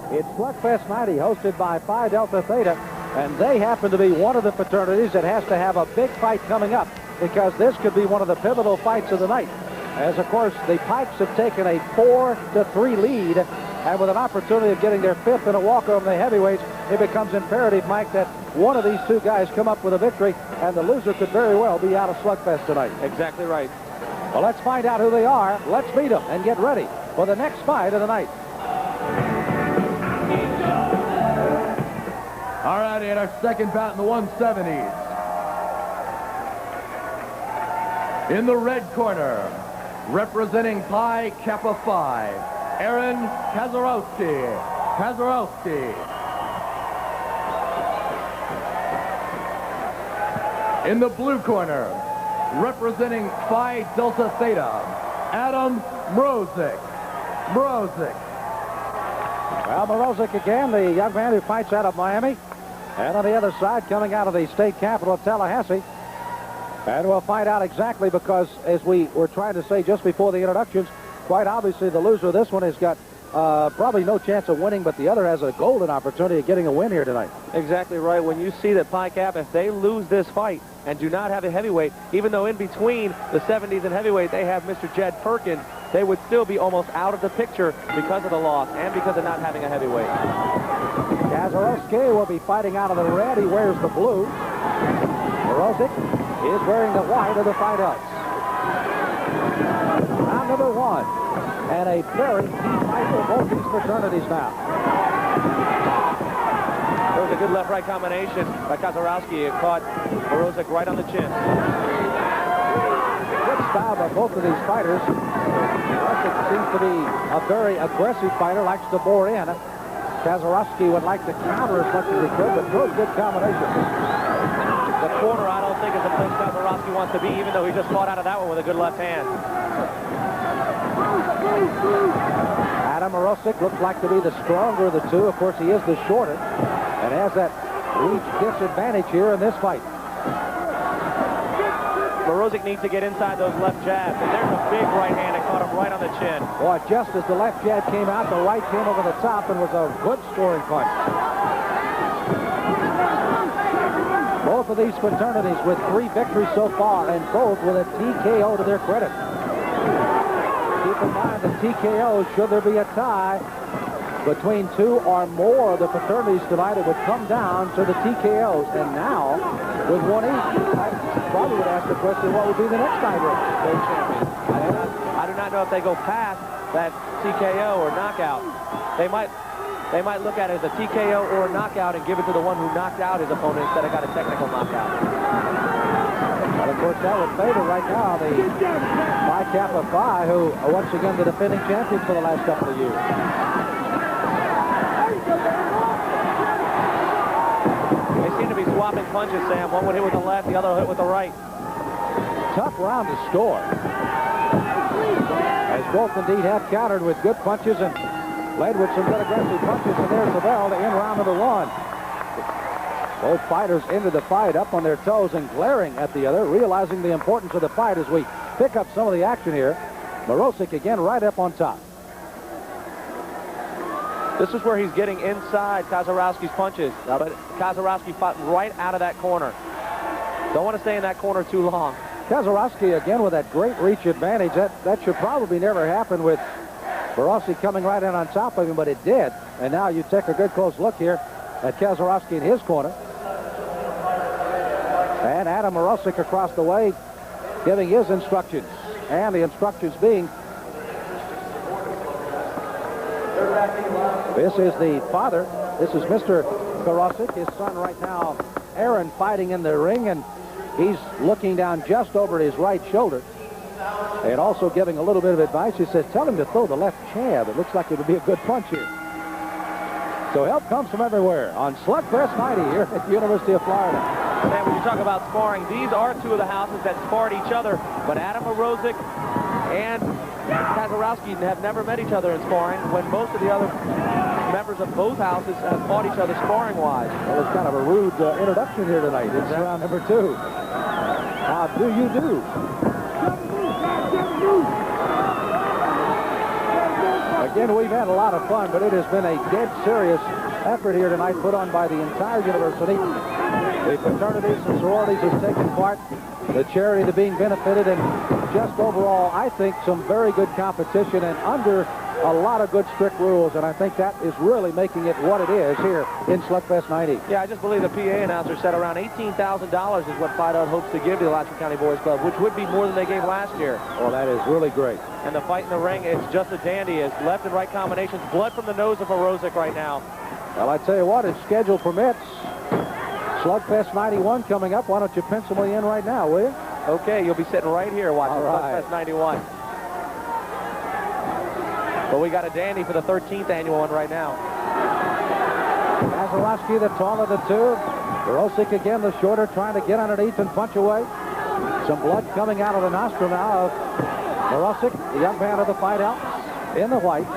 It's Slugfest 90, hosted by Phi Delta Theta, and they happen to be one of the fraternities that has to have a big fight coming up, because this could be one of the pivotal fights of the night. As, of course, the Pikes have taken a 4-3 lead, and with an opportunity of getting their fifth in a walk over the heavyweights, it becomes imperative, Mike, that one of these two guys come up with a victory, and the loser could very well be out of Slugfest tonight. Exactly right. Well, let's find out who they are. Let's meet them and get ready for the next fight of the night. All righty, at our second bout in the 170s. In the red corner, representing Pi Kappa Phi, Aaron Kaczorowski. In the blue corner, representing Phi Delta Theta, Adam Mrozik. Well, Mrozik again, the young man who fights out of Miami. And on the other side, coming out of the state capital of Tallahassee. And we'll find out exactly, because as we were trying to say just before the introductions, quite obviously the loser of this one has got probably no chance of winning, but the other has a golden opportunity of getting a win here tonight. Exactly right. When you see that Pi Kappa, if they lose this fight and do not have a heavyweight, even though in between the 70s and heavyweight they have Mr. Jed Perkins, they would still be almost out of the picture because of the loss and because of not having a heavyweight. Kaczorowski will be fighting out of the red. He wears the blue. Mrozik is wearing the white of the Phi Delts. Round number one. And a very key fight for both these fraternities now. There was a good left-right combination by Kaczorowski. It caught Mrozik right on the chin. Good style by both of these fighters. Mrozik seems to be a very aggressive fighter, likes to bore in. Kaczorowski would like to counter as much as he could, but no good combination. The corner, I don't think, is the place Kaczorowski wants to be, even though he just fought out of that one with a good left hand. Adam Mrozik looks like to be the stronger of the two. Of course, he is the shorter and has that reach disadvantage here in this fight. Mrozik needs to get inside those left jabs, and there's a big right hand that caught him right on the chin. Boy, just as the left jab came out, the right came over the top and was a good scoring punch. Both of these fraternities with 3 victories so far, and both with a TKO to their credit. Keep in mind the TKO, should there be a tie between 2 or more of the fraternities tonight, it would come down to the TKOs. And now, with 1 each, I probably would ask the question, what would be the next tiebreaker? I do not know if they go past that TKO or knockout. They might look at it as a TKO or a knockout and give it to the one who knocked out his opponent instead of got a technical knockout. Well, of course, that would favor right now the Pi Kappa Phi, who are once again the defending champions for the last couple of years. They seem to be swapping punches, Sam. One would hit with the left, the other hit with the right. Tough round to score. As both indeed have countered with good punches and led with some good aggressive punches, and there's the bell to end round number 1. Both fighters into the fight up on their toes and glaring at the other, realizing the importance of the fight as we pick up some of the action here. Mrozik again right up on top. This is where he's getting inside Kaczorowski's punches, but Kaczorowski fought right out of that corner. Don't want to stay in that corner too long. Kaczorowski again with that great reach advantage. That should probably never happen with Barossi coming right in on top of him, but it did. And now you take a good close look here at Kaczorowski in his corner. And Adam Mrozik across the way giving his instructions. And the instructions being, this is the father. This is Mr. Kaczorowski, his son right now, Aaron, fighting in the ring, and he's looking down just over his right shoulder. And also giving a little bit of advice. He says, tell him to throw the left jab. It looks like it would be a good punch here. So help comes from everywhere on Slugfest 90 here at the University of Florida. And when you talk about sparring, these are 2 of the houses that sparred each other. But Adam Mrozik and Kaczorowski have never met each other in sparring, when most of the other members of both houses have fought each other sparring-wise. Well, it's kind of a rude introduction here tonight. It's round number 2. How do you do? again, we've had a lot of fun, but it has been a dead serious effort here tonight put on by the entire university. The fraternities and sororities has taken part, the charity that being benefited, and just overall, I think, some very good competition and under a lot of good strict rules, and I think that is really making it what it is here in Slugfest 90. Yeah, I just believe the PA announcer said around $18,000 is what Pi hopes to give to the Alachua County Boys Club, which would be more than they gave last year. Well, that is really great. And the fight in the ring, it's just a dandy. It's left and right combinations. Blood from the nose of Morozic right now. Well, I tell you what, if schedule permits, Slugfest 91 coming up. Why don't you pencil me in right now, will you? Okay, you'll be sitting right here watching Slugfest 91. But we got a dandy for the 13th annual one right now. Kaczorowski, the taller of the two. Morozic again, the shorter, trying to get underneath and punch away. Some blood coming out of the nostril now of Morozic, the young man of the fight out in the white.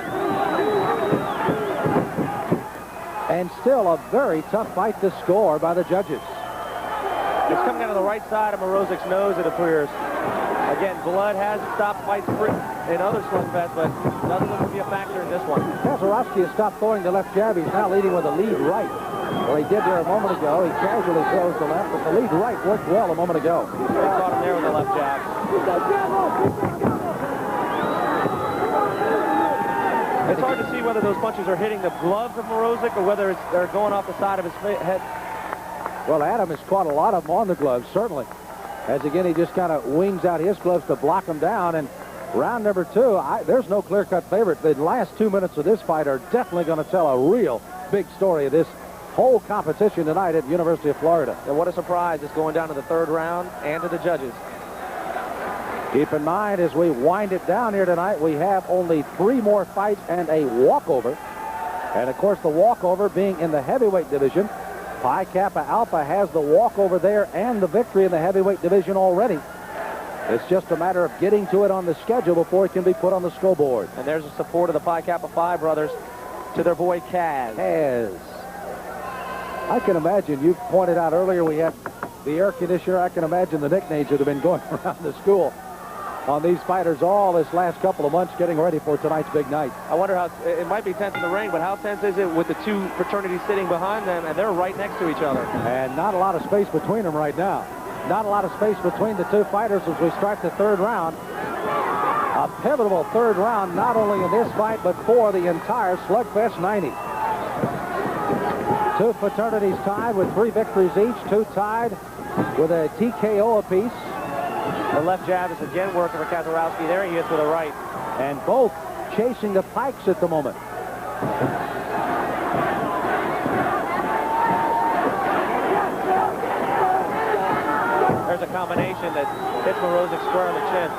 And still a very tough fight to score by the judges. It's coming out of the right side of Morozic's nose, it appears. Again, blood has stopped fights in other Slugfests, but doesn't look to be a factor in this one. Kaczorowski has stopped throwing the left jab. He's now leading with a lead right. Well, he did there a moment ago. He casually throws the left, but the lead right worked well a moment ago. He caught him there with the left jab. It's hard to see whether those punches are hitting the gloves of Morozic or whether they're going off the side of his head. Well, Adam has caught a lot of them on the gloves, certainly. As again, he just kind of wings out his gloves to block them down. And round number two, there's no clear-cut favorite. The last 2 minutes of this fight are definitely going to tell a real big story of this whole competition tonight at the University of Florida. And what a surprise. It's going down to the third round and to the judges. Keep in mind, as we wind it down here tonight, we have only 3 more fights and a walkover. And, of course, the walkover being in the heavyweight division. Pi Kappa Alpha has the walkover there and the victory in the heavyweight division already. It's just a matter of getting to it on the schedule before it can be put on the scoreboard. And there's the support of the Pi Kappa Phi brothers to their boy Kaz. Kaz. I can imagine, you pointed out earlier we had the air conditioner. I can imagine the nicknames that have been going around the school on these fighters all this last couple of months getting ready for tonight's big night. I wonder how, it might be tense in the ring, but how tense is it with the two fraternities sitting behind them, and they're right next to each other? And not a lot of space between them right now. Not a lot of space between the two fighters as we start the third round. A pivotal third round, not only in this fight, but for the entire Slugfest 90. 2 fraternities tied with 3 victories each, 2 tied with a TKO apiece. The left jab is again working for Kaczorowski. There he is with a right. And both chasing the pikes at the moment. There's a combination that hits Morozic square on the chin.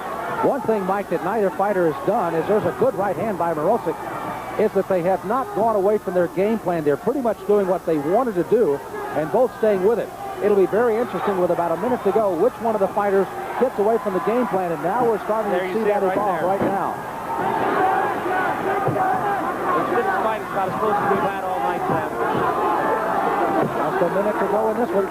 One thing, Mike, that neither fighter has done is there's a good right hand by Morozic, is that they have not gone away from their game plan. They're pretty much doing what they wanted to do and both staying with it. It'll be very interesting with about a minute to go which one of the fighters gets away from the game plan, and now we're starting to see that evolve right now. This fight is about as close as we've had all night, Sam. Just a minute to go in this one.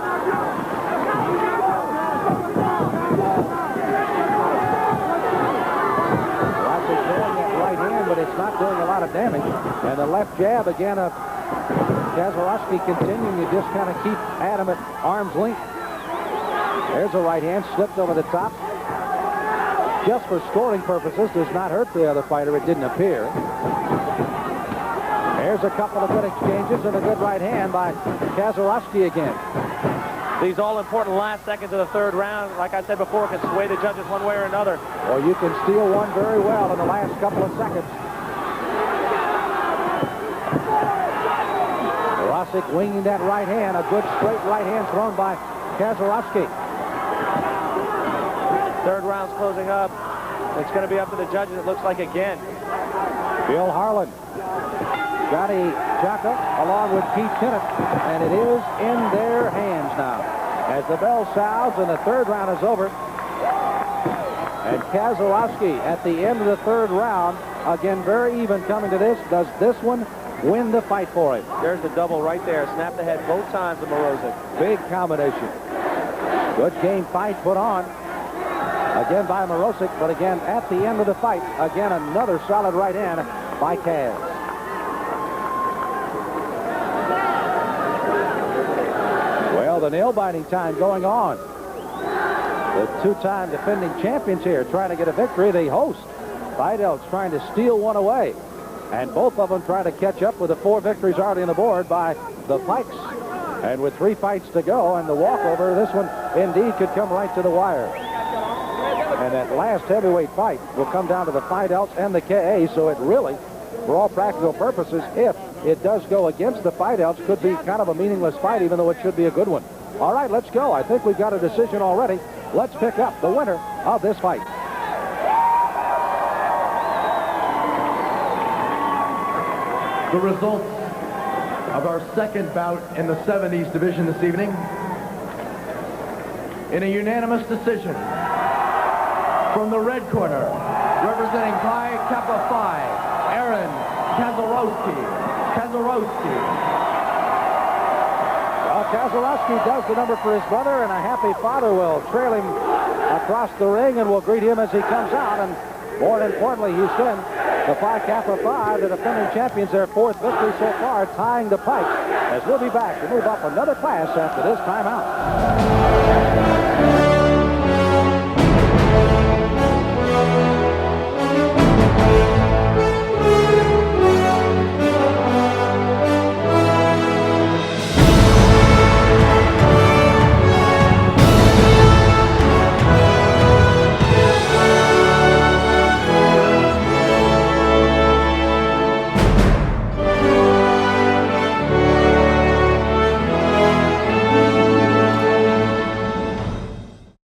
Morozic throwing that right hand, but it's not doing a lot of damage. And the left jab again of Kaczorowski continuing to just kind of keep Adam at arm's length. There's a right hand slipped over the top. Just for scoring purposes, does not hurt the other fighter, it didn't appear. There's a couple of good exchanges and a good right hand by Kaczorowski again. These all-important last seconds of the third round, like I said before, can sway the judges one way or another. Or you can steal one very well in the last couple of seconds. Morozic winging that right hand, a good straight right hand thrown by Kaczorowski. Third round's closing up. It's going to be up to the judges, it looks like, again. Bill Harlan, Johnny Jocka, along with Pete Tennant, and it is in their hands now. As the bell sounds and the third round is over. And Kaczorowski at the end of the third round, again, very even coming to this. Does this one win the fight for him? There's the double right there. Snapped the head both times to Morozic. Big combination. Good game fight put on. Again by Morozic, but again at the end of the fight, again another solid right hand by Kaz. Well, the nail-biting time going on. The two-time defending champions here trying to get a victory. They host. Phi Delta's trying to steal one away. And both of them trying to catch up with the 4 victories already on the board by the Pikes. And with 3 fights to go and the walkover, this one indeed could come right to the wire. And that last heavyweight fight will come down to the Phi Delts and the KA, so it really, for all practical purposes, if it does go against the Phi Delts, could be kind of a meaningless fight, even though it should be a good one. All right, let's go. I think we've got a decision already. Let's pick up the winner of this fight. The results of our second bout in the 70s division this evening. In a unanimous decision, from the red corner, representing Pi Kappa Phi, Aaron Kaczorowski. Kaczorowski does the number for his brother, and a happy father will trail him across the ring and will greet him as he comes out. And more importantly, Houston, the Pi Kappa Phi, the defending champions, their 4th victory so far, tying the Pikes. As we'll be back to move up another class after this timeout.